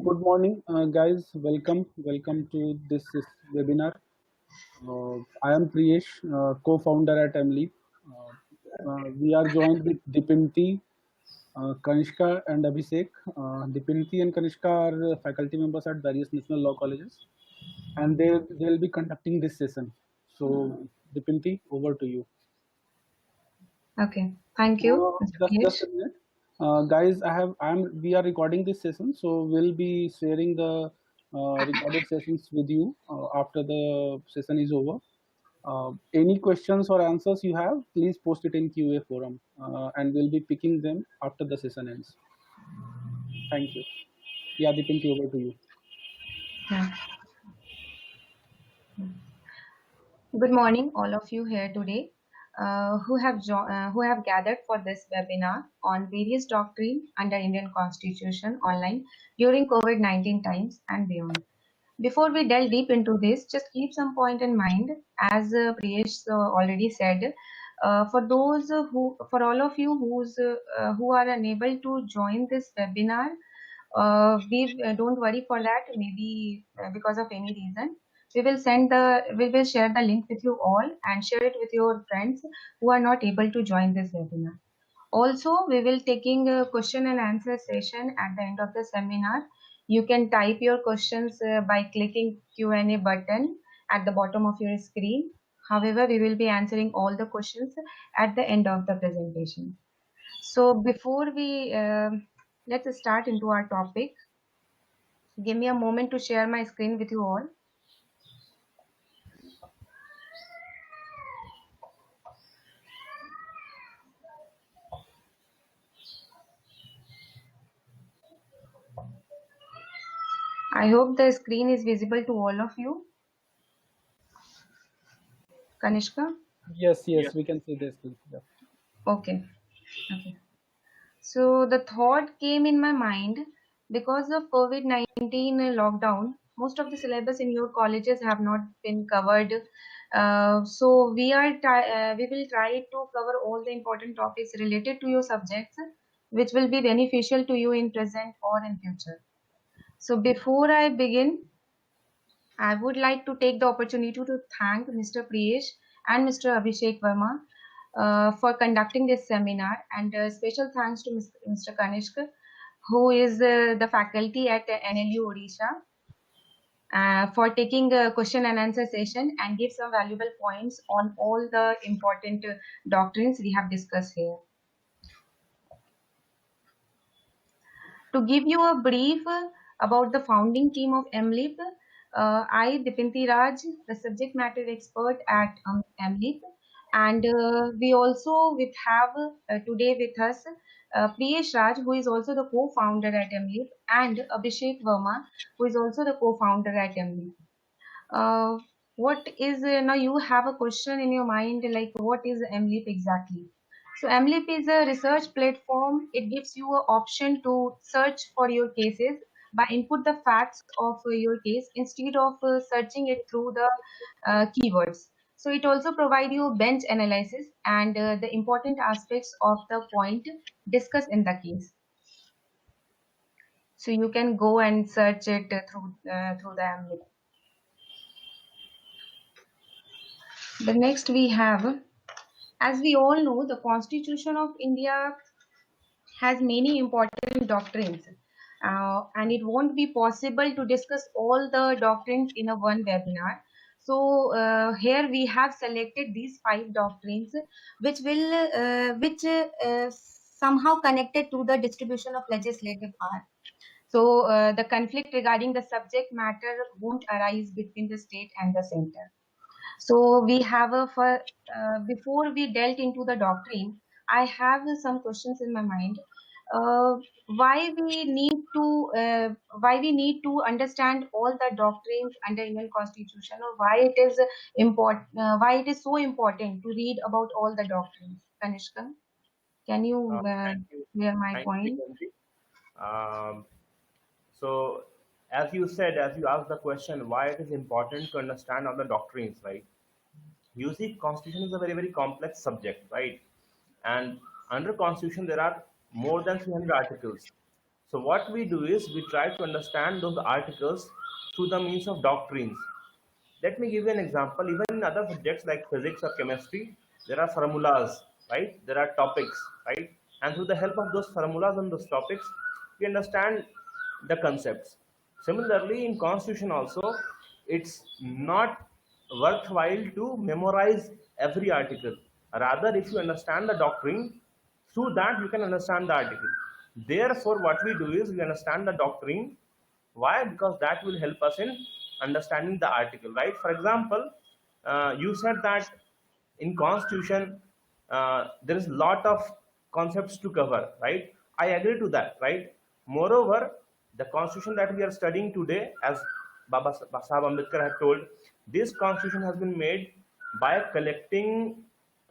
Good morning, guys. Welcome to webinar. I am Priyesh, co-founder at Emleap. We are joined with Dipinti, Kanishka, and Abhishek. Dipinti and Kanishka are faculty members at various national law colleges, and they'll be conducting this session. So, Dipinti, over to you. Okay, thank you, Mr. Just Priyesh. a minute. Guys, we are recording this session, so we'll be sharing the recorded sessions with you after the session is over. Any questions or answers you have, please post it in QA forum, and we'll be picking them after the session ends. Thank you. Yeah, Dipinti, over to you. Yeah. Good morning, all of you here today who have gathered for this webinar on various doctrine under Indian Constitution online during COVID-19 times and beyond. Before we delve deep into this, just keep some point in mind, as Priyesh already said. For all of you who are unable to join this webinar, we don't worry for that. Maybe because of any reason, we will share the link with you all and share it with your friends who are not able to join this webinar. Also, we will taking a question and answer session at the end of the seminar. You can type your questions by clicking Q&A button at the bottom of your screen. However, we will be answering all the questions at the end of the presentation. So before we let's start into our topic. Give me a moment to share my screen with you all. I hope the screen is visible to all of you. Kanishka? Yes, we can see this. Yeah. Okay. Okay. So the thought came in my mind because of COVID-19 lockdown, most of the syllabus in your colleges have not been covered. So we will try to cover all the important topics related to your subjects, which will be beneficial to you in present or in future. So before I begin, I would like to take the opportunity to thank Mr. Priyesh and Mr. Abhishek Verma for conducting this seminar, and special thanks to Mr. Kanishk, who is the faculty at NLU Odisha, for taking a question and answer session and give some valuable points on all the important doctrines we have discussed here. To give you a brief about the founding team of MLIP, I, Dipinti Raj, the subject matter expert at MLIP, and we also have today with us Priyesh Raj, who is also the co-founder at MLIP, and Abhishek Verma, who is also the co-founder at MLIP. What is now you have a question in your mind, like what is MLIP exactly? So MLIP is a research platform. It gives you an option to search for your cases by input the facts of your case instead of searching it through the keywords. So it also provides you bench analysis and the important aspects of the point discussed in the case. So you can go and search it through the MLIP. The next we have, as we all know, the Constitution of India has many important doctrines, and it won't be possible to discuss all the doctrines in a one webinar. So here we have selected these 5 doctrines, which somehow connected to the distribution of legislative power. So the conflict regarding the subject matter won't arise between the state and the center. So we have before we delve into the doctrine, I have some questions in my mind. Uh, why we need to understand all the doctrines under Indian Constitution, or why it is why it is so important to read about all the doctrines? Kanishka, can you Thank you. clear my Thank you, point? Dipanji. So, as you said, as you asked the question, why it is important to understand all the doctrines, right? You see, Constitution is a very, very complex subject, right? And under Constitution, there are more than 300 articles. So what we do is we try to understand those articles through the means of doctrines. Let me give you an example. Even in other subjects like physics or chemistry, there are formulas, right? There are topics, right? And through the help of those formulas and those topics, we understand the concepts. Similarly, in Constitution also, it's not worthwhile to memorize every article. Rather, if you understand the doctrine, through that you can understand the article. Therefore, what we do is we understand the doctrine. Why? Because that will help us in understanding the article, right? For example, you said that in Constitution there is a lot of concepts to cover, right? I agree to that, right? Moreover, the Constitution that we are studying today, as Sahab Ambedkar had told, this Constitution has been made by collecting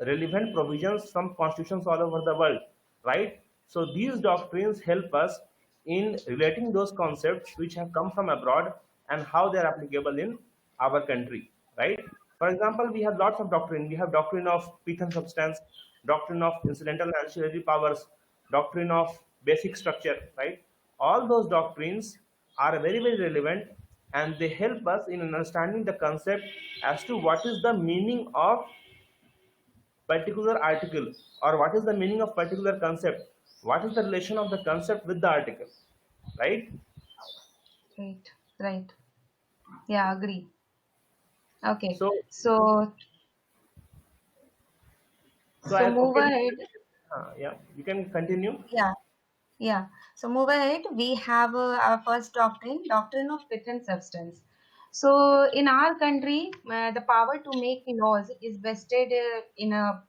relevant provisions from constitutions all over the world, right? So these doctrines help us in relating those concepts which have come from abroad and how they are applicable in our country, right? For example, we have lots of doctrine. We have doctrine of pith and substance, doctrine of incidental and ancillary powers, doctrine of basic structure, right? All those doctrines are very, very relevant, and they help us in understanding the concept as to what is the meaning of particular article, or what is the meaning of particular concept, what is the relation of the concept with the article, right? Right, right. Yeah, agree. Okay. So So so I move okay, ahead. yeah, you can continue. Yeah, yeah. So move ahead. We have our first doctrine, doctrine of pith and substance. So in our country, the power to make laws is vested in a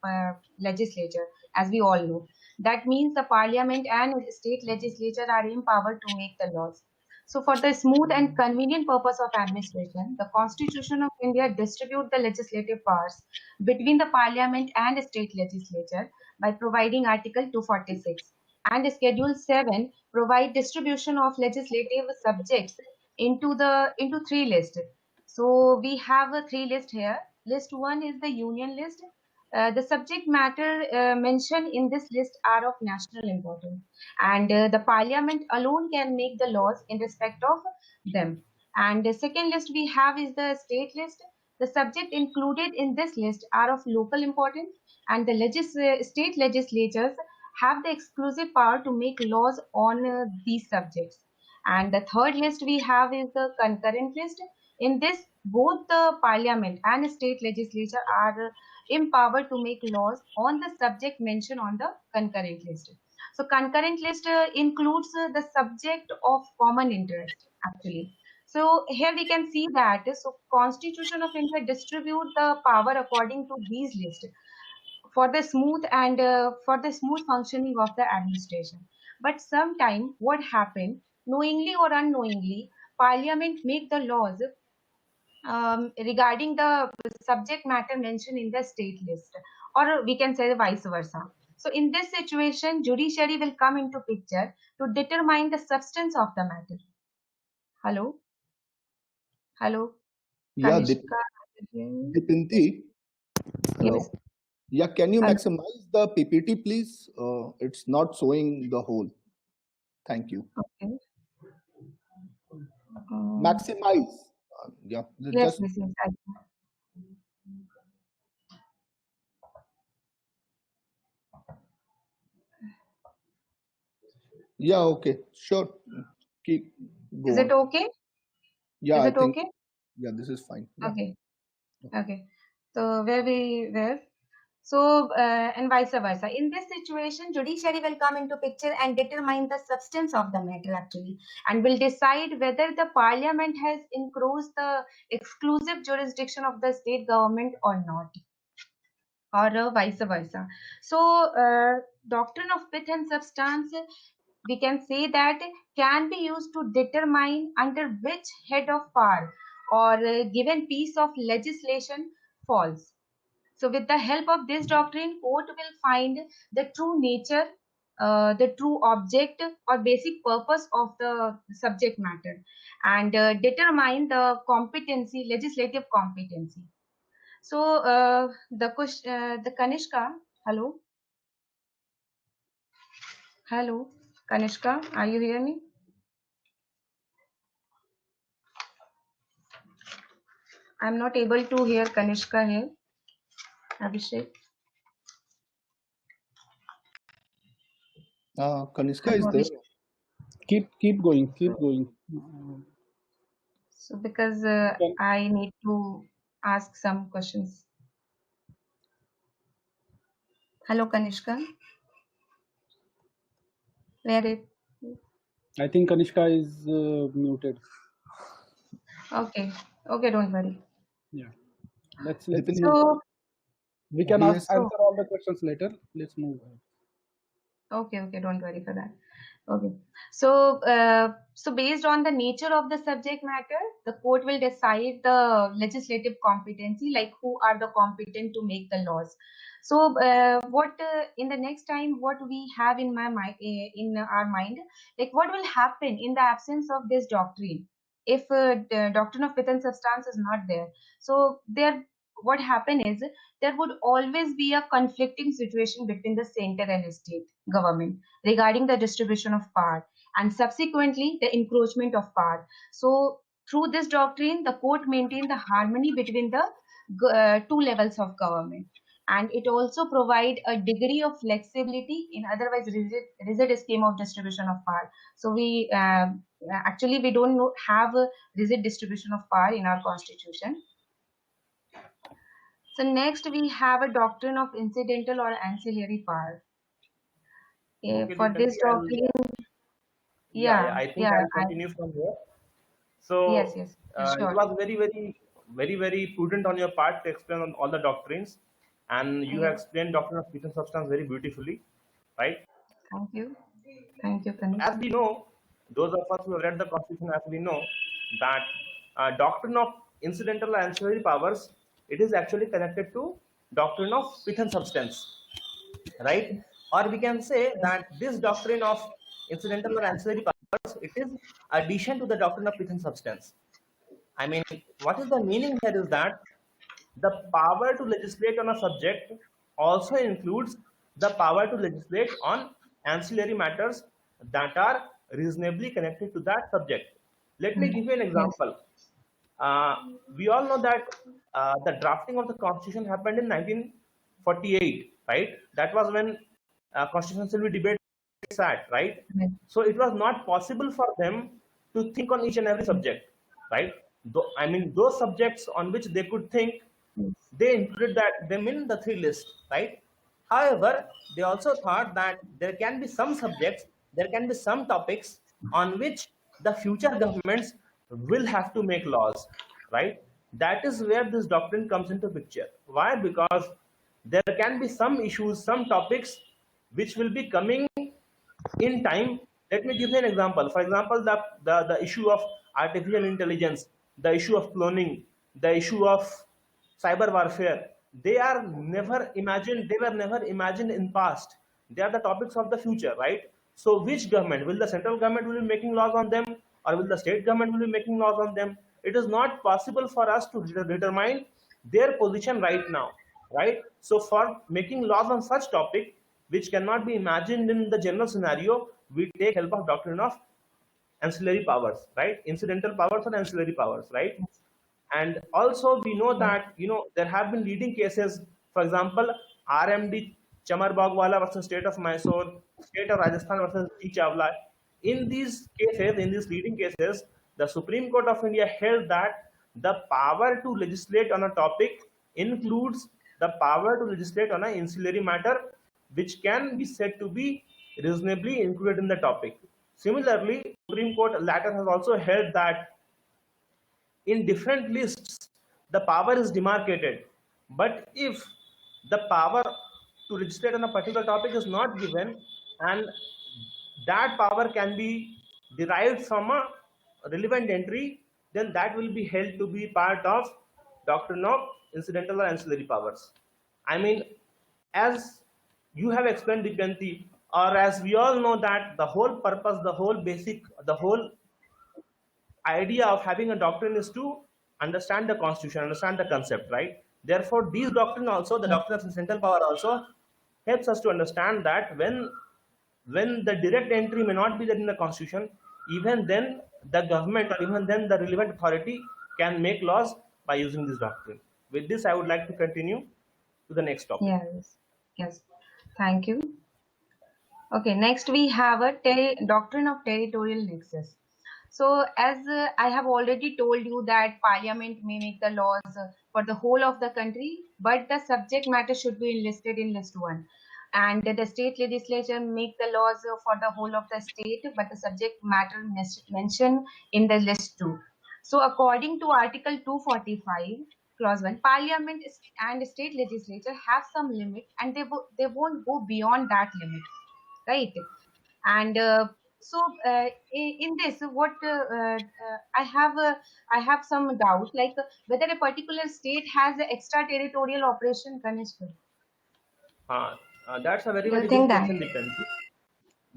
legislature, as we all know. That means the parliament and state legislature are empowered to make the laws. So for the smooth and convenient purpose of administration, the Constitution of India distribute the legislative powers between the parliament and state legislature by providing Article 246, and Schedule 7 provide distribution of legislative subjects into three lists. So we have a three list here. List 1 is the union list. The subject matter mentioned in this list are of national importance, and the parliament alone can make the laws in respect of them. And the second list we have is the state list. The subject included in this list are of local importance, and the state legislatures have the exclusive power to make laws on these subjects. And the third list we have is the concurrent list. In this, both the parliament and state legislature are empowered to make laws on the subject mentioned on the concurrent list. So concurrent list includes the subject of common interest actually. So here we can see that so Constitution of India distribute the power according to these lists for the smooth functioning of the administration. But sometime what happened, knowingly or unknowingly, Parliament make the laws regarding the subject matter mentioned in the state list, or we can say vice versa. So in this situation, judiciary will come into picture to determine the substance of the matter. Hello, hello, Yeah, Kanishka. Dipinti, Yes. hello. Yeah, can you Hello. maximize the PPT, please? It's not showing the whole. Thank you. Okay. Maximize. Yeah, Yes, just yes, yes. yeah. Okay, sure. Keep Is go it on. okay? Yeah, Is I it think okay? yeah, this is fine. Yeah. Okay. Okay. So where we were. So and vice versa. In this situation, judiciary will come into picture and determine the substance of the matter actually, and will decide whether the parliament has encroached the exclusive jurisdiction of the state government or not, or vice versa. So doctrine of pith and substance, we can say that can be used to determine under which head of power or given piece of legislation falls. So, with the help of this doctrine, court will find the true nature, the true object or basic purpose of the subject matter, and determine the competency, legislative competency. So, the Kanishka, hello, hello. Kanishka, are you hearing me? I'm not able to hear Kanishka here. Abhishek. Kanishka is Hello, there. Abhishek. Keep going. Keep going. So because Can- I need to ask some questions. Hello, Kanishka. Where it? I think Kanishka is muted. Okay. Okay, don't worry. Yeah. Let's Dipin, move. So We can DS, answer all the questions later. Let's move ahead. okay, don't worry for that. Okay. So based on the nature of the subject matter, the court will decide the legislative competency, like who are the competent to make the laws. So what in the next time, what we have in my mind, in our mind, like what will happen in the absence of this doctrine, if the doctrine of Pith and Substance is not there. So there, what happen is there would always be a conflicting situation between the center and state government regarding the distribution of power and subsequently the encroachment of power. So through this doctrine, the court maintained the harmony between the two levels of government, and it also provide a degree of flexibility in otherwise rigid scheme of distribution of power. So we actually we don't have a rigid distribution of power in our constitution. So next we have a doctrine of incidental or ancillary power. Okay, For this Deepanti, doctrine, yeah, yeah, I think yeah, I'll continue from here. So yes, it sure. was very prudent on your part to explain on all the doctrines, and you have Yes, explained doctrine of Pith and Substance very beautifully, right? thank you, Kanish. As we know, those of us who have read the Constitution, as we know that doctrine of incidental and ancillary powers, it is actually connected to doctrine of Pith and Substance, right? Or we can say that this doctrine of incidental or ancillary powers, it is addition to the doctrine of Pith and Substance. I mean, what is the meaning here is that the power to legislate on a subject also includes the power to legislate on ancillary matters that are reasonably connected to that subject. Let me give you an Yes, example. Uh, we all know that the drafting of the constitution happened in 1948, right? That was when constitution assembly debate sat, right? right. So it was not possible for them to think on each and every subject, right? I mean, those subjects on which they could think, Yes, they included them in the three list, right? However, they also thought that there can be some subjects, there can be some topics on which the future governments will have to make laws, right? That is where this doctrine comes into picture. Why? Because there can be some issues, some topics which will be coming in time. Let me give you an example. For example, the issue of artificial intelligence, the issue of cloning, the issue of cyber warfare, they were never imagined in past. They are the topics of the future, right? So which government, will the central government will be making laws on them, or will the state government will be making laws on them? It is not possible for us to determine their position right now, right? So for making laws on such topic which cannot be imagined in the general scenario, we take help of doctrine of ancillary powers, right? Incidental powers or ancillary powers, right? And also we know yes, that there have been leading cases. For example, RMD Chamar Bagwala versus state of Mysore, state of Rajasthan versus G Chawla. In these cases, in these leading cases, the Supreme Court of India held that the power to legislate on a topic includes the power to legislate on an ancillary matter which can be said to be reasonably included in the topic. Similarly, Supreme Court latter has also held that in different lists the power is demarcated, but if the power to legislate on a particular topic is not given, and that power can be derived from a relevant entry, then that will be held to be part of doctrine of incidental or ancillary powers. I mean, as you have explained, Dipanti, or as we all know, that the whole purpose, the whole idea of having a doctrine is to understand the constitution, understand the concept, right? Therefore, the yes, doctrine of central power also helps us to understand that when when the direct entry may not be there in the constitution, even then the government or even then the relevant authority can make laws by using this doctrine. With this, I would like to continue to the next topic. Yes, yes. Thank you. Okay, next we have a doctrine of territorial nexus. So, as I have already told you that Parliament may make the laws for the whole of the country, but the subject matter should be listed in list 1. And the state legislature make the laws for the whole of the state, but the subject matter mentioned in the list 2. So, according to Article 245, Clause 1, Parliament and state legislature have some limit, and they won't go beyond that limit, right? And in this, what I have some doubt, like whether a particular state has an extraterritorial operation. Kanishka, That's a very, do you very think good that? question, Dipanti.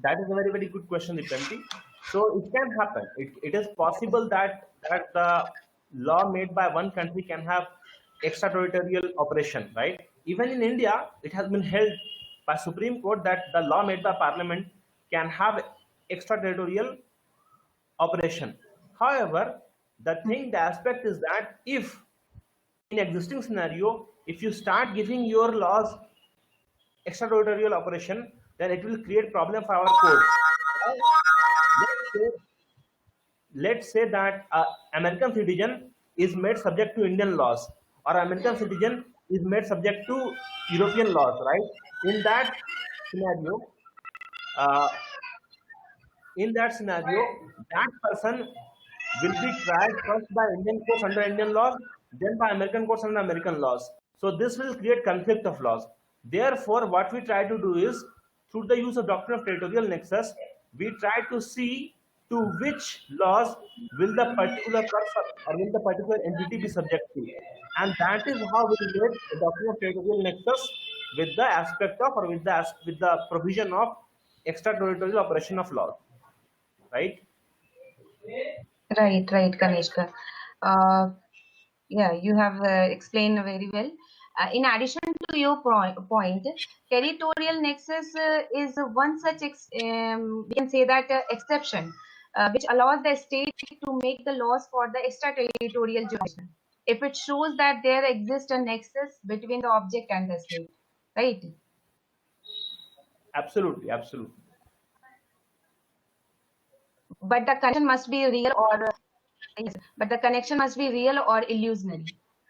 That is a very, very good question, Dipanti. So it can happen. It is possible that the law made by one country can have extraterritorial operation, right? Even in India, it has been held by Supreme Court that the law made by Parliament can have extraterritorial operation. However, the aspect is that if in existing scenario, if you start giving your laws extraterritorial operation, then it will create problem for our courts. Let's say that American citizen is made subject to Indian laws, or American citizen is made subject to European laws, right? In that scenario, uh, that person will be tried first by Indian courts under Indian laws, then by American courts under American laws. So this will create conflict of laws. Therefore, what we try to do is, through the use of doctrine of territorial nexus, we try to see to which laws will the particular person or will the particular entity be subject to. And that is how we relate the doctrine of territorial nexus with the aspect of, or with the provision of extraterritorial operation of law, right? Right, Kanishka. Uh, yeah, you have explained very well. In addition to your point, territorial nexus is one such we can say that exception, which allows the state to make the laws for the extraterritorial jurisdiction if it shows that there exists a nexus between the object and the state, right? Absolutely, absolutely. But the connection must be real or yes, but the connection must be real or illusionary.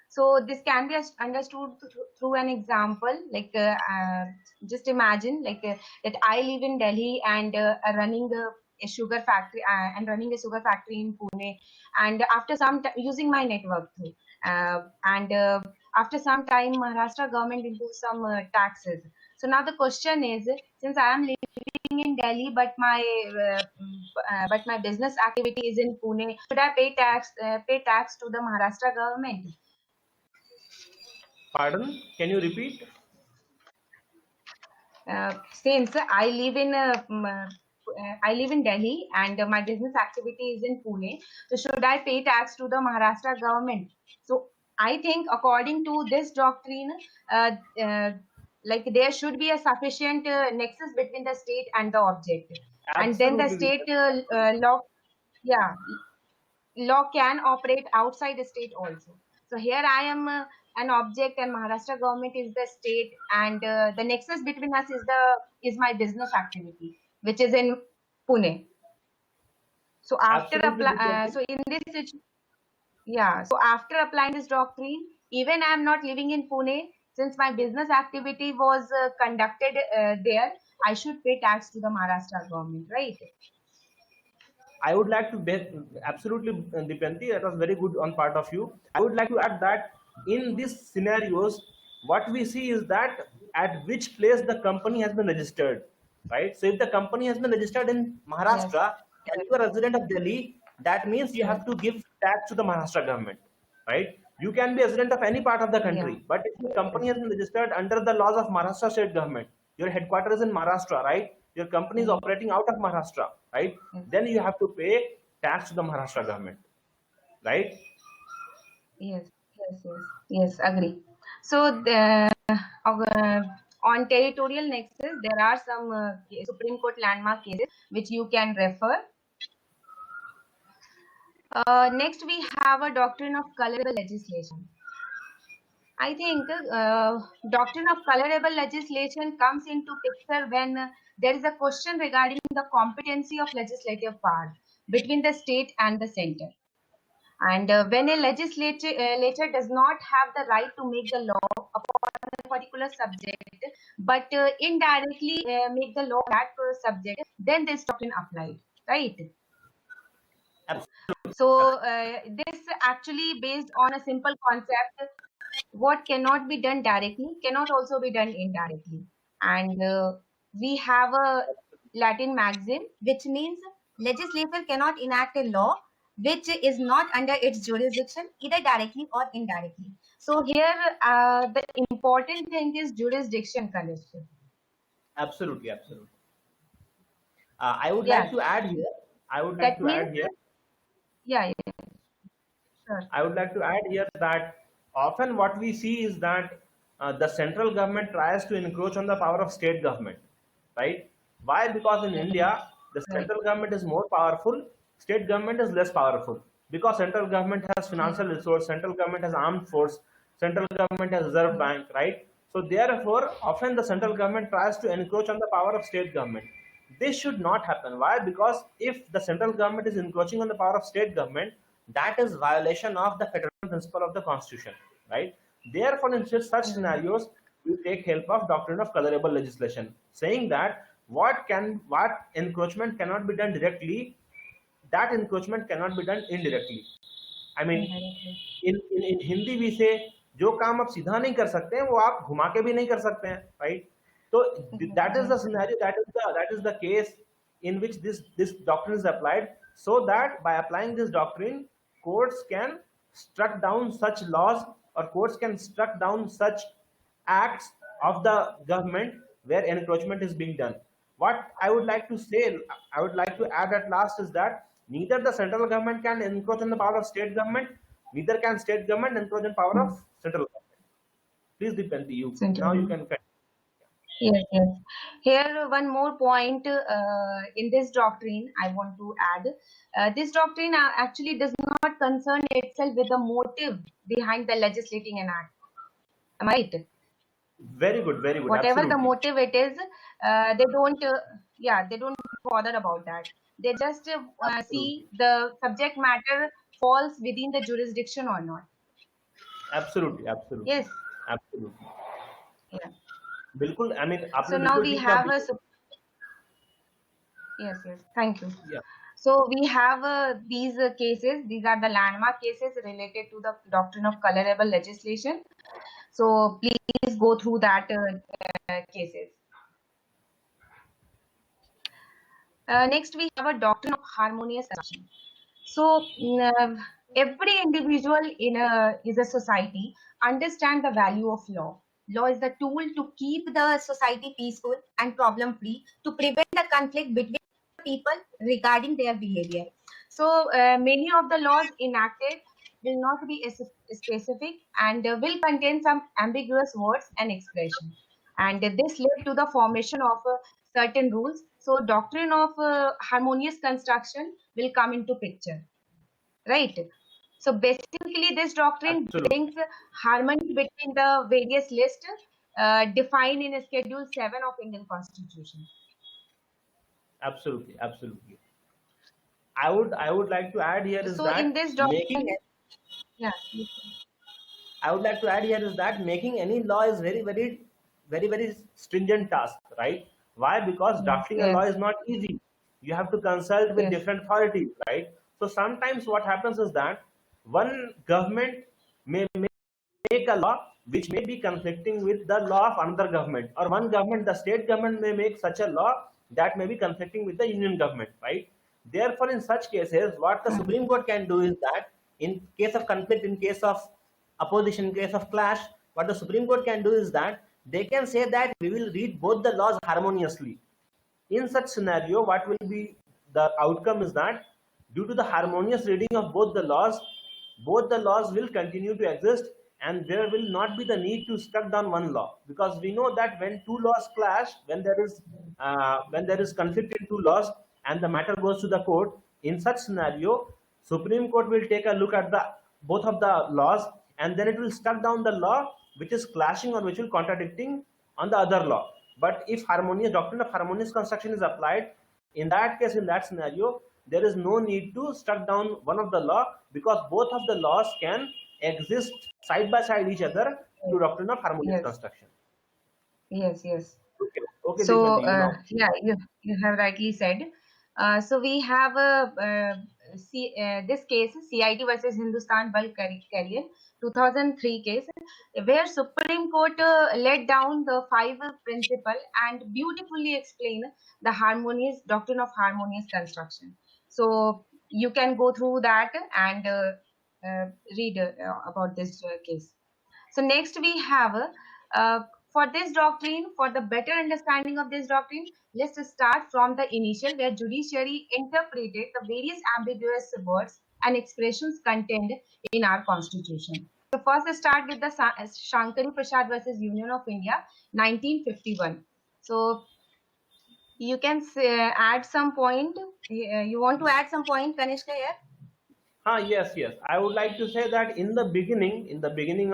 So this can be understood through an example, like just imagine like that I live in Delhi and running a sugar factory and running a sugar factory in Pune, and after some using my network through, and after some time Maharashtra government imposed some taxes. So now the question is, since I am living in Delhi, but my business activity is in Pune, should I pay tax to the Maharashtra government? Pardon? Can you repeat? Since I live in Delhi and my business activity is in Pune, so should I pay tax to the Maharashtra government? So I think according to this doctrine, like there should be a sufficient nexus between the state and the object, and then the Absolutely. state law can operate outside the state also. So here I am an object and Maharashtra government is the state, and the nexus between us is my business activity, which is in Pune. So after Absolutely. so in this so after applying this doctrine, even I am not living in Pune, since my business activity was conducted there, I should pay tax to the Maharashtra government, right? I would like to absolutely, Dipanti, that was very good on part of you. I would like to add that in these scenarios, what we see is that at which place the company has been registered, right? So if the company has been registered in Maharashtra and you are a resident of Delhi, that means you have to give tax to the Maharashtra government, right? You can be a resident of any part of the country, but if the company has been registered under the laws of Maharashtra state government, your headquarters is in Maharashtra, right? Your company is operating out of Maharashtra, right? Then you have to pay tax to the Maharashtra government, right? Yes, agree. So On territorial nexus, there are some Supreme Court landmark cases which you can refer. Next, we have a doctrine of colorable legislation. I think doctrine of colorable legislation comes into picture when there is a question regarding the competency of legislative power between the state and the center. And when a legislature does not have the right to make the law upon a particular subject, but indirectly make the law that subject, then this doctrine applied, right? Absolutely. So this actually based on a simple concept: what cannot be done directly cannot also be done indirectly. And we have a Latin maxim which means legislature cannot enact a law which is not under its jurisdiction either directly or indirectly. So here the important thing is jurisdiction, Kanishk. Absolutely. I would Yeah. like to add here. That means- Yeah, sure. I would like to add here that often what we see is that the central government tries to encroach on the power of state government, right? Why? Because in India, the central government is more powerful, state government is less powerful. Because central government has financial resource, central government has armed force, central government has reserve bank, right? So therefore, often the central government tries to encroach on the power of state government. This should not happen. Why? Because if the central government is encroaching on the power of state government, that is violation of the federal principle of the constitution, right? Therefore, in such scenarios, we take help of doctrine of colorable legislation, saying that what encroachment cannot be done directly, that encroachment cannot be done indirectly. I mean, in Hindi we say, जो काम आप सीधा नहीं कर सकते हैं वो आप घुमा के भी नहीं कर सकते हैं, right? So that is the scenario, that is the case in which this doctrine is applied, so that by applying this doctrine, courts can struck down such laws, or courts can struck down such acts of the government where encroachment is being done. What I would like to say, I would like to add at last is that neither the central government can encroach on the power of state government, neither can state government encroach on power of central government. Please, Dipanti, you now you can. Yes. Here, one more point in this doctrine I want to add. This doctrine actually does not concern itself with the motive behind the legislating an act. Am I right? Very good. Whatever Absolutely. the motive it is, they don't. They don't bother about that. They just see the subject matter falls within the jurisdiction or not. Absolutely. Yes. Absolutely. Yeah. बिल्कुल, I mean, So now we have a. Yes. Thank you. Yeah. So we have these cases. These are the landmark cases related to the doctrine of colorable legislation. So please go through that cases. Next, we have a doctrine of harmonious construction. So every individual is a society understand the value of law. Law is the tool to keep the society peaceful and problem-free, to prevent the conflict between people regarding their behavior. So many of the laws enacted will not be specific and will contain some ambiguous words and expressions. And this led to the formation of certain rules. So doctrine of harmonious construction will come into picture, right? So basically, this doctrine Absolutely. brings harmony between the various lists defined in Schedule 7 of Indian Constitution. Absolutely. I would like to add here is So that in this doctrine, I would like to add here is that making any law is very stringent task, right? Why? Because drafting a law is not easy. You have to consult with different authorities, right? So sometimes what happens is that one government may make a law which may be conflicting with the law of another government, or one government, the state government, may make such a law that may be conflicting with the union government, right? Therefore, in such cases, what the Supreme Court can do is that in case of conflict, in case of opposition, in case of clash, what the Supreme Court can do is that they can say that we will read both the laws harmoniously. In such scenario, what will be the outcome is that due to the harmonious reading of both the laws will continue to exist and there will not be the need to struck down one law, because we know that when two laws clash, when there is conflict in two laws and the matter goes to the court, in such scenario Supreme Court will take a look at the both of the laws, and then it will struck down the law which is clashing or which will contradicting on the other law. But if harmonious doctrine of harmonious construction is applied, in that case, in that scenario, there is no need to struck down one of the law, because both of the laws can exist side by side each other to doctrine of harmonious Yes, construction. yes. Okay, okay, So, Dishwanti, you know. yeah, you have rightly said. So we have this case, CIT versus Hindustan Bulk Carrier, 2003 case, where Supreme Court laid down the five principle and beautifully explained the harmonious doctrine of harmonious construction. So you can go through that and read about this case. So next we have for this doctrine, for the better understanding of this doctrine, let's start from the initial, where judiciary interpreted the various ambiguous words and expressions contained in our constitution. So first start with the Shankari Prasad versus Union of India, 1951. So you can add some point. You want to add some point, Kanishka, here? Yes. I would like to say that in the beginning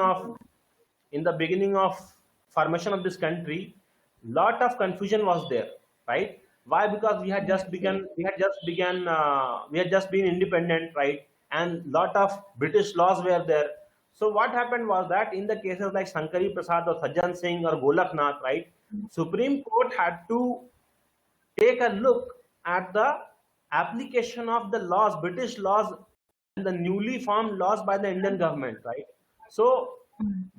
of formation of this country, lot of confusion was there, right? Why? Because we had just been independent, right? And lot of British laws were there. So what happened was that in the cases like Shankari Prasad or Sajjan Singh or Golaknath, right, Supreme Court had to take a look at the application of the laws, British laws, and the newly formed laws by the Indian government, right? So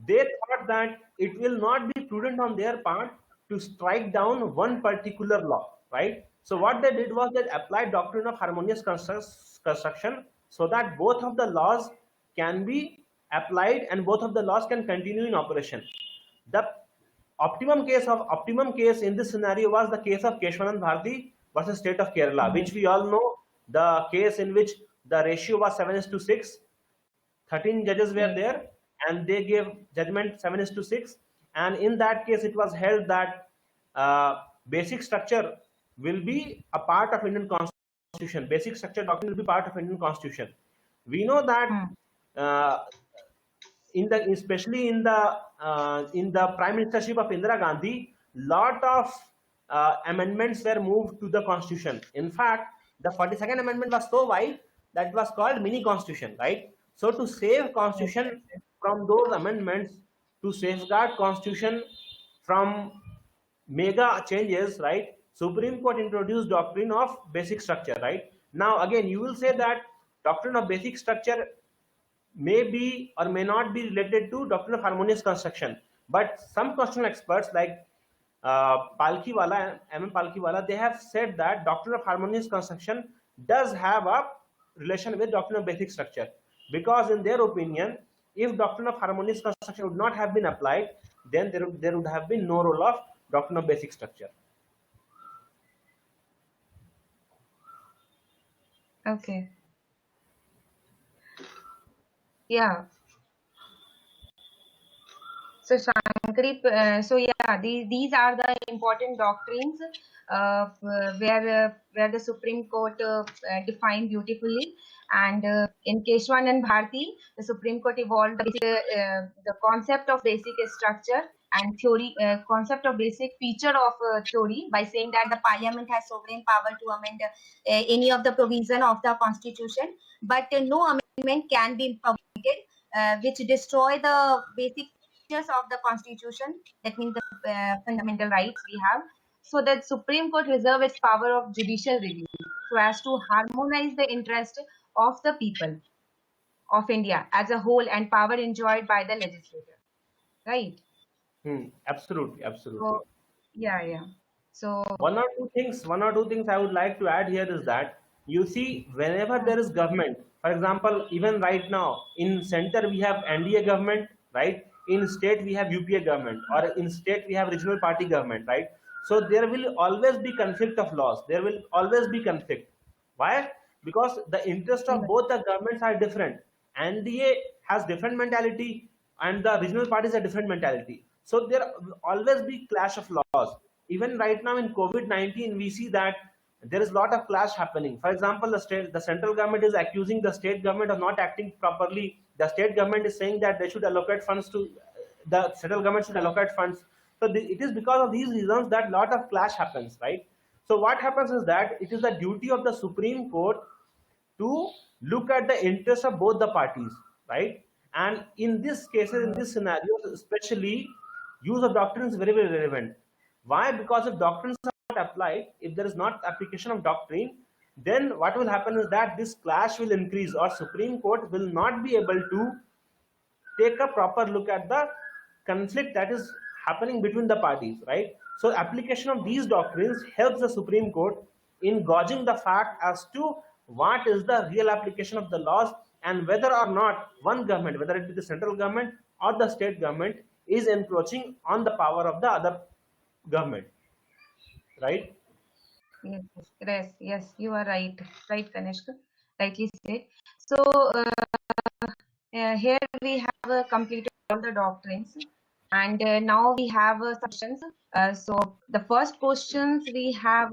they thought that it will not be prudent on their part to strike down one particular law, right? So what they did was they applied doctrine of harmonious construction, so that both of the laws can be applied and both of the laws can continue in operation. The optimum case in this scenario was the case of Keshwanand Bharti versus state of Kerala, which we all know, the case in which the ratio was 7:6. 13 judges were there and they gave judgment 7:6. And in that case, it was held that basic structure will be a part of Indian Constitution. Basic structure doctrine will be part of Indian Constitution. We know that especially in the prime ministership of Indira Gandhi, lot of amendments were moved to the constitution. In fact, the 42nd amendment was so wide that it was called mini constitution, right? So to save constitution from those amendments, to safeguard constitution from mega changes, right, Supreme Court introduced doctrine of basic structure, right? Now again, you will say that doctrine of basic structure may be or may not be related to doctrine of harmonious construction, but some constitutional experts like Palkhiwala, M. Palkhiwala, they have said that doctrine of harmonious construction does have a relation with doctrine of basic structure, because in their opinion, if doctrine of harmonious construction would not have been applied, then there would have been no role of doctrine of basic structure. Okay. Yeah. So Shankari, these are the important doctrines where the Supreme Court defined beautifully. And in Keshwanand Bharti, the Supreme Court evolved the concept of basic structure and theory, concept of basic feature of theory, by saying that the Parliament has sovereign power to amend any of the provision of the Constitution, but no amendment can be permitted which destroy the basic features of the Constitution. That means the fundamental rights we have. So that Supreme Court reserve its power of judicial review so as to harmonize the interest of the people of India as a whole and power enjoyed by the legislature, right? Absolutely. So, yeah. So one or two things I would like to add here is that, you see, whenever there is government, for example, even right now in center we have NDA government, right? In state we have UPA government, or in state we have regional party government, right? So there will always be conflict of laws. There will always be conflict. Why? Because the interest of both the governments are different. NDA has different mentality and the regional parties are different mentality. So there will always be clash of laws. Even right now in COVID-19, we see that there is a lot of clash happening. For example, the central government is accusing the state government of not acting properly. The state government is saying that they should allocate funds to the central government should allocate funds. So it is because of these reasons that lot of clash happens, right? So what happens is that it is the duty of the Supreme Court to look at the interests of both the parties, right? And in this cases, in this scenario, especially, use of doctrine is very, very relevant. Why? Because if doctrines are not applied, if there is not application of doctrine, then what will happen is that this clash will increase, or Supreme Court will not be able to take a proper look at the conflict that is happening between the parties, right? So application of these doctrines helps the Supreme Court in gauging the fact as to what is the real application of the laws, and whether or not one government, whether it be the central government or the state government, is encroaching on the power of the other government, right? Yes, you are right, Kanishka, rightly said. So here we have completed all the doctrines, and now we have some questions. So the first questions we have,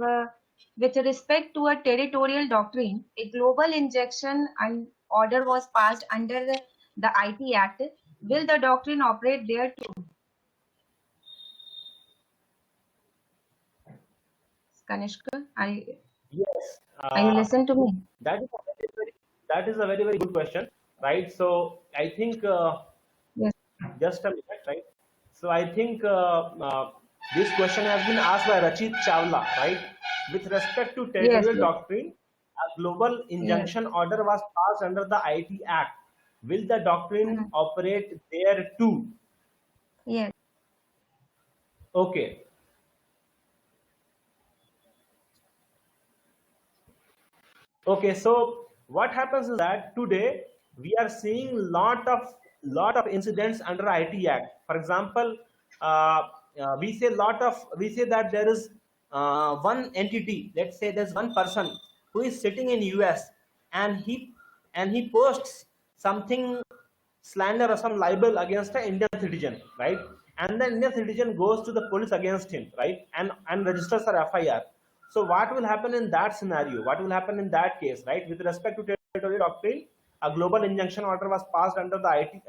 with respect to a territorial doctrine, a global injection and order was passed under the IT Act. Will the doctrine operate there too? Kanishka, Yes. are you listening to me? That is a very, very good question, right? So I think Yes. just a minute, right? So I think this question has been asked by Rachit Chawla, right? With respect to territorial Yes. doctrine, a global injunction order was passed under the IT Act. Will the doctrine operate there too? Yes. Okay. Okay, so what happens is that today we are seeing lot of incidents under IT Act. For example, we say that there is one entity. Let's say there's one person who is sitting in US, and he posts something slander or some libel against an Indian citizen, right? And the Indian citizen goes to the police against him, right? And registers an FIR. So what will happen in that scenario? What will happen in that case, right? With respect to territorial doctrine, a global injunction order was passed under the IT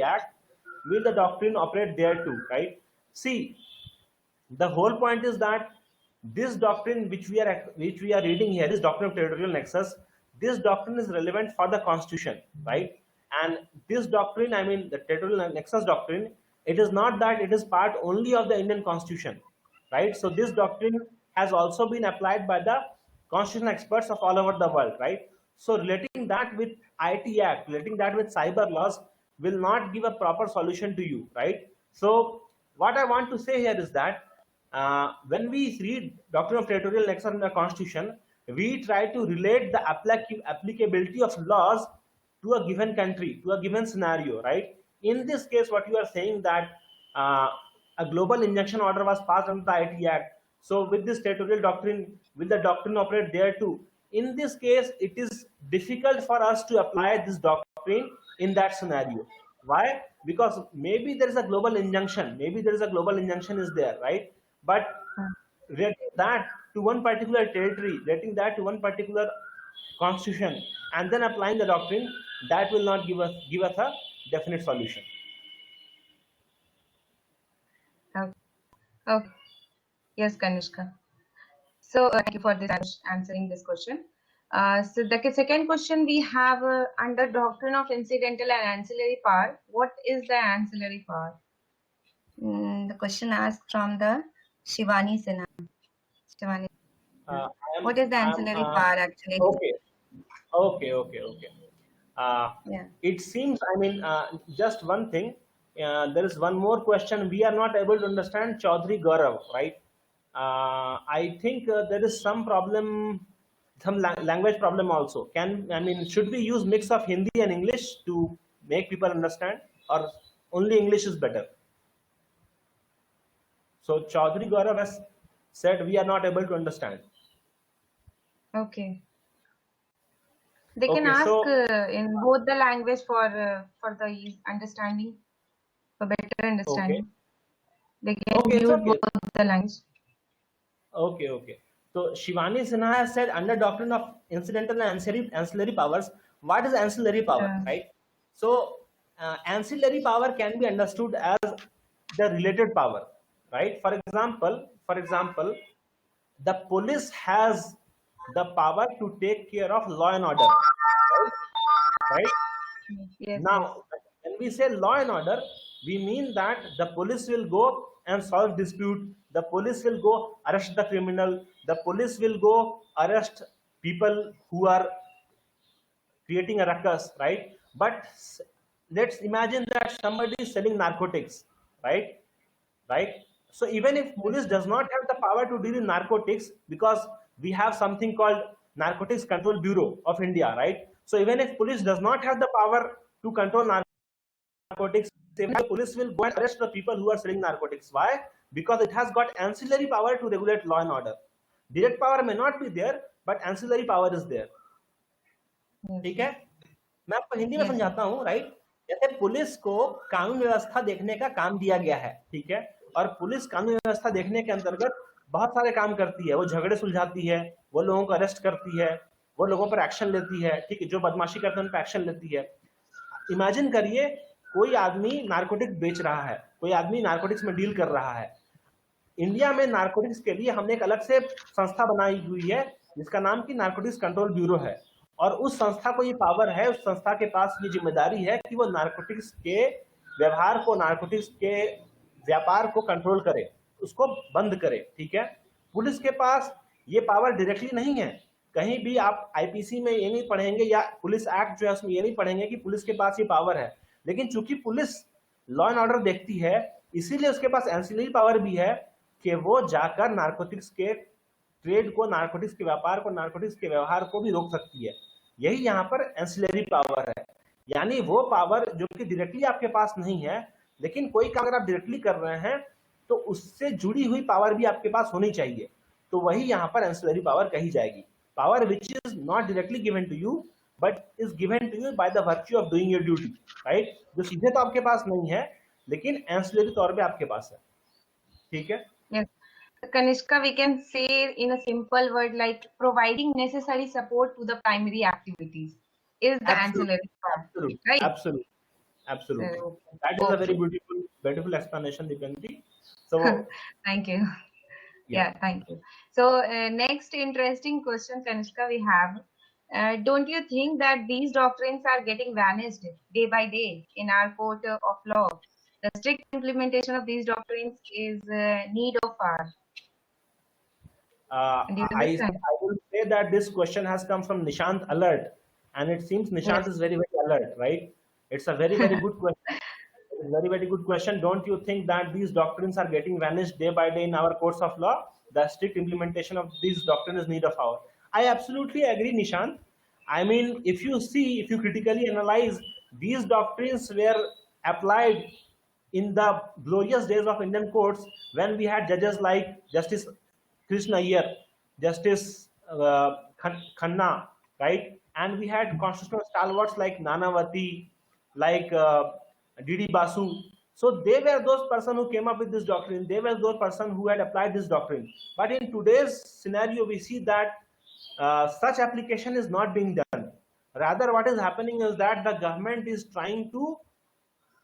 Act. Will the doctrine operate there too, right? See, the whole point is that this doctrine which we are reading here, this doctrine of territorial nexus, this doctrine is relevant for the constitution, right? And this doctrine, I mean the territorial nexus doctrine, it is not that it is part only of the Indian constitution, right? So this doctrine has also been applied by the constitutional experts of all over the world, right? So relating that with IT Act, relating that with cyber laws will not give a proper solution to you, right? So what I want to say here is that when we read doctrine of territorial nexus in the constitution, we try to relate the applicability of laws to a given country, to a given scenario, right? In this case, what you are saying that a global injunction order was passed under the IT Act. So with this territorial doctrine, will the doctrine operate there too? In this case, it is difficult for us to apply this doctrine in that scenario. Why? Because maybe there is a global injunction, is there, right? But relating that to one particular territory, relating that to one particular constitution, and then applying the doctrine, that will not give us a definite solution. Okay. Yes, Kanishka. So thank you for this answering this question. So the second question we have, under doctrine of incidental and ancillary power, what is the ancillary power? The question asked from the Shivani Sinha. Shivani, what is the ancillary power actually? Okay. Yeah. It seems, I mean, just one thing. There is one more question. We are not able to understand Chaudhary Gaurav, right? I think there is some problem, some language problem also. Should we use mix of Hindi and English to make people understand, or only English is better? So Chaudhary Gaurav has said we are not able to understand. Okay. They can Okay, ask so in both the language for the understanding, for better okay, understanding. They can okay, it's use okay. both the language. Okay, okay. So Shivani Sinha has said under doctrine of incidental and ancillary powers, what is ancillary power, Uh, right? So ancillary power can be understood as the related power, right? For example, the police has the power to take care of law and order, right? Right? yes, yes. Now, when we say law and order, we mean that the police will go and solve dispute. The police will go arrest the criminal. The police will go arrest people who are creating a ruckus, right? But let's imagine that somebody is selling narcotics, right? Right? So even if Yes. police does not have the power to deal in narcotics, because we have something called Narcotics Control Bureau of India, right? So even if police does not have the power to control narcotics, the police will go and arrest the people who are selling narcotics. Why? Because it has got ancillary power to regulate law and order. Direct power may not be there, but ancillary power is there. Yes. ठीक है, मैं आपको हिंदी में Yes. समझाता हूँ, right? जैसे police को कानून व्यवस्था देखने का काम दिया गया है, ठीक है, और पुलिस कानून व्यवस्था देखने के अंतर्गत बहुत सारे काम करती है। वो झगड़े सुलझाती है, वो लोगों को अरेस्ट करती है, वो लोगों पर एक्शन लेती है, ठीक है, जो बदमाशी करते हैं उन पर एक्शन लेती है। इमेजिन करिए कोई आदमी नारकोटिक्स बेच रहा है, कोई आदमी नारकोटिक्स में डील कर रहा है। इंडिया में नारकोटिक्स के लिए हमने एक अलग से संस्था बनाई हुई है जिसका नाम की नारकोटिक्स कंट्रोल ब्यूरो है, और उस संस्था को ये पावर है, उस संस्था के पास ये जिम्मेदारी है कि वो नारकोटिक्स के व्यवहार को, नारकोटिक्स के व्यापार को कंट्रोल करे, उसको बंद करे, ठीक है। पुलिस के पास ये पावर डायरेक्टली नहीं है। कहीं भी आप आईपीसी में ये नहीं पढ़ेंगे या पुलिस एक्ट जो है उसमें ये नहीं पढ़ेंगे कि पुलिस के पास ये पावर है, लेकिन चूंकि पुलिस लॉ एंड ऑर्डर देखती है, इसीलिए उसके पास एंसिलरी पावर भी है कि वो जाकर नारकोटिक्स के ट्रेड को, नारकोटिक्स के व्यापार को, नारकोटिक्स के व्यवहार को भी रोक सकती है। यही यहाँ पर एंसिलरी पावर है, यानी वो पावर जो कि डायरेक्टली आपके पास नहीं है, लेकिन कोई काम अगर आप डायरेक्टली कर रहे हैं तो उससे जुड़ी हुई पावर भी आपके पास होनी चाहिए, तो वही यहाँ पर एंसिलरी पावर कही जाएगी। Power which is not directly given to you but is given to you by the virtue of doing your duty, right? जो सीधे तो आपके पास नहीं है, लेकिन एंसिलरी तौर पे आपके पास है, ठीक है। Yes. Kanishka, we can say in a simple word like providing necessary support to the primary activities is the ancillary part, Absolutely, right? absolutely, absolutely. Okay. That is a very Okay. beautiful explanation, Dipanti. So Thank you. Yeah, thank you. So next interesting question, Kanishka, we have. Don't you think that these doctrines are getting vanished day by day in our court of law? The strict implementation of these doctrines is need of our. Do you I understand? will say that this question has come from Nishant Alert, and it seems Nishant Yes. is very, very alert, right? It's a very, very good question. It's a very, very good question. Don't you think that these doctrines are getting vanished day by day in our courts of law? The strict implementation of these doctrines is need of our. I absolutely agree, Nishant. I mean, if you critically analyze, these doctrines were applied in the glorious days of Indian courts when we had judges like Justice Krishna Iyer, Justice Khanna, right? And we had constitutional stalwarts like Nanavati, like D.D. Basu. So they were those person who came up with this doctrine. They were those person who had applied this doctrine. But in today's scenario, we see that such application is not being done. Rather, what is happening is that the government is trying to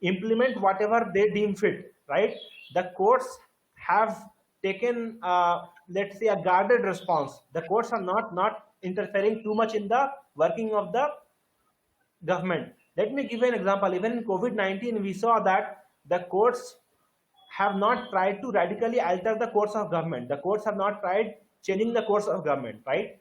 implement whatever they deem fit, right? The courts have taken, let's say, a guarded response. The courts are not interfering too much in the working of the government. Let me give you an example. Even in COVID-19, we saw that the courts have not tried to radically alter the course of government. The courts have not tried changing the course of government, right?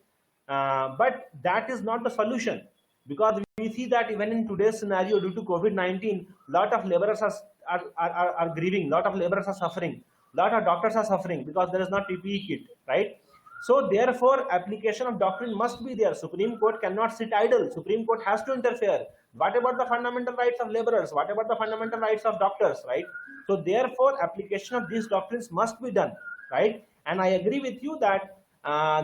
But that is not the solution, because we see that even in today's scenario, due to COVID-19, lot of laborers are grieving, lot of laborers are suffering, lot of doctors are suffering because there is not PPE kit, right? So therefore, application of doctrine must be there. Supreme Court cannot sit idle. Supreme Court has to interfere. What about the fundamental rights of laborers? What about the fundamental rights of doctors, right? So therefore, application of these doctrines must be done, right? And I agree with you that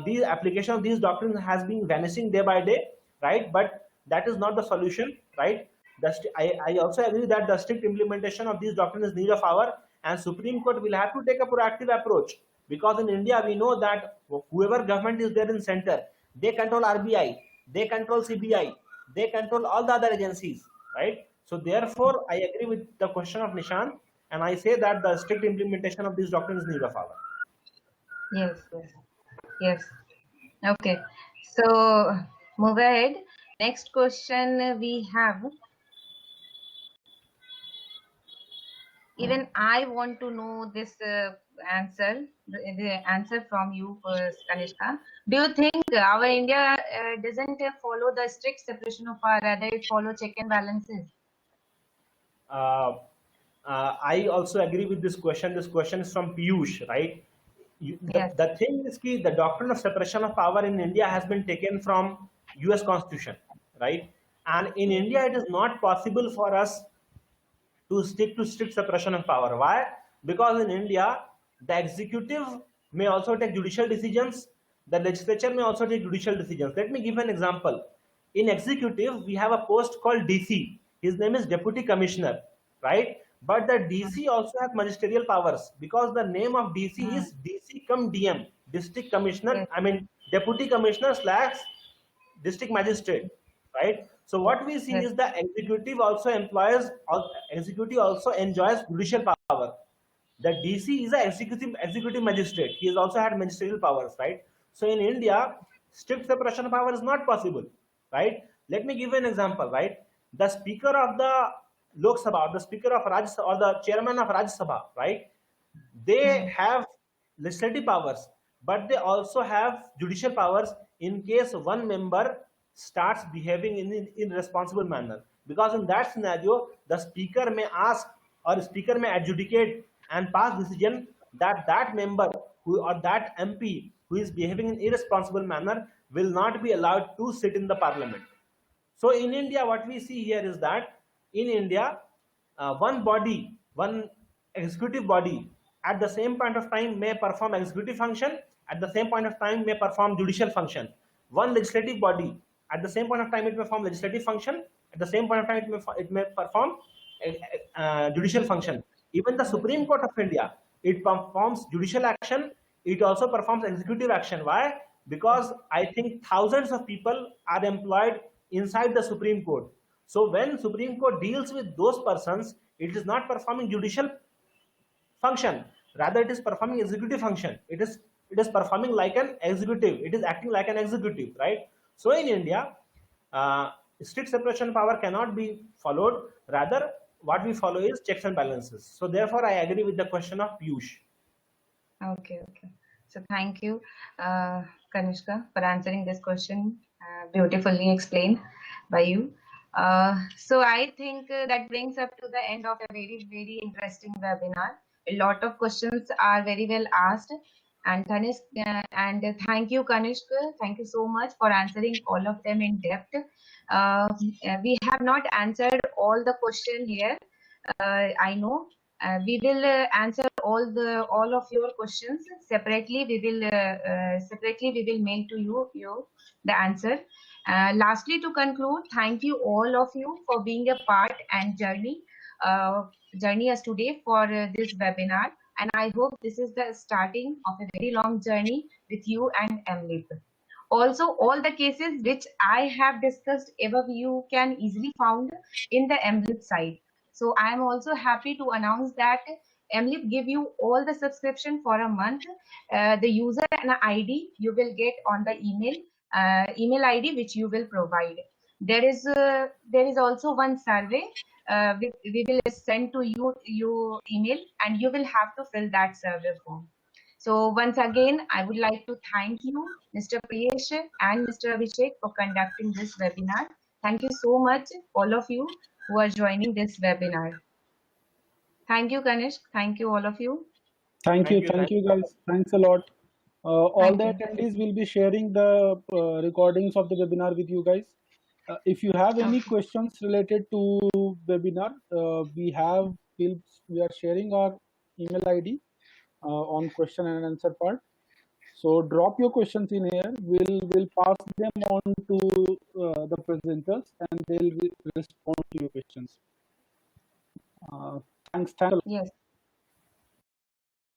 the application of these doctrines has been vanishing day by day. right? But that is not the solution, right? I also agree that the strict implementation of these doctrines is need of hour, and Supreme Court will have to take a proactive approach, because in India we know that whoever government is there in center, they control RBI, they control CBI, they control all the other agencies, right? So therefore, I agree with the question of Nishan, and I say that the strict implementation of these doctrines is need of hour. Yes, yes, yes. Okay. So move ahead. Next question we have. Even I want to know this answer, the answer from you first, Kanishka. Do you think our India doesn't follow the strict separation of power, rather it follow check and balances? I also agree with this question. This question is from Piyush, right? Yes. The thing is that the doctrine of separation of power in India has been taken from US Constitution, right? And in India, it is not possible for us to stick to strict separation of power. Why? Because in India, the executive may also take judicial decisions, the legislature may also take judicial decisions. Let me give an example. In executive, we have a post called DC. His name is Deputy Commissioner, right? But the DC also has magisterial powers, because the name of DC is DC cum DM, District Commissioner, Yes. I mean Deputy Commissioner / District Magistrate, right? So what we see Yes. is the executive also enjoys judicial power. The DC is an executive magistrate. He has also had ministerial powers, right? So in India, strict separation of power is not possible, right? Let me give you an example, right? The speaker of the Lok Sabha, or the speaker of Rajya Sabha, or the chairman of Rajya Sabha, right? They have legislative powers, but they also have judicial powers in case one member starts behaving in an irresponsible manner. Because in that scenario, the speaker may ask, or speaker may adjudicate and pass decision that that member or that MP who is behaving in irresponsible manner will not be allowed to sit in the parliament. So in India, what we see here is that in India, one executive body at the same point of time may perform executive function, at the same point of time may perform judicial function. One legislative body at the same point of time it may perform legislative function, at the same point of time it may perform judicial function. Even the Supreme Court of India, it performs judicial action, it also performs executive action. Why? Because I think thousands of people are employed inside the Supreme Court. So when Supreme Court deals with those persons, it is not performing judicial function, rather it is performing executive function. It is performing like an executive, it is acting like an executive, right? So in India, strict separation of power cannot be followed, rather what we follow is checks and balances. So therefore I agree with the question of Piyush. Okay, okay. So thank you, Kanishka, for answering this question, beautifully explained by you. So I think that brings up to the end of a very, very interesting webinar. A lot of questions are very well asked. And thank you, Kanishka. Thank you so much for answering all of them in depth. We have not answered all the question here. I know. We will answer all of your questions separately. We will mail to you the answer. Lastly, to conclude, thank you all of you for being a part and journey us today for this webinar. And I hope this is the starting of a very long journey with you and MLIP. Also, all the cases which I have discussed above, you can easily found in the MLIP site. So I am also happy to announce that MLIP give you all the subscription for a month. The user and ID you will get on the email ID which you will provide. There is also one survey we will send to you your email, and you will have to fill that survey form. So once again, I would like to thank you, Mr. Priyesh and Mr. Abhishek, for conducting this webinar. Thank you so much, all of you who are joining this webinar. Thank you, Kanish. Thank you, all of you. Thank you guys. Thanks a lot. All the Thank you. attendees will be sharing the recordings of the webinar with you guys. If you have any Okay. questions related to webinar, we are sharing our email ID on question and answer part. So drop your questions in here. We'll pass them on to the presenters, and they'll respond to your questions. Thanks a lot. Yes.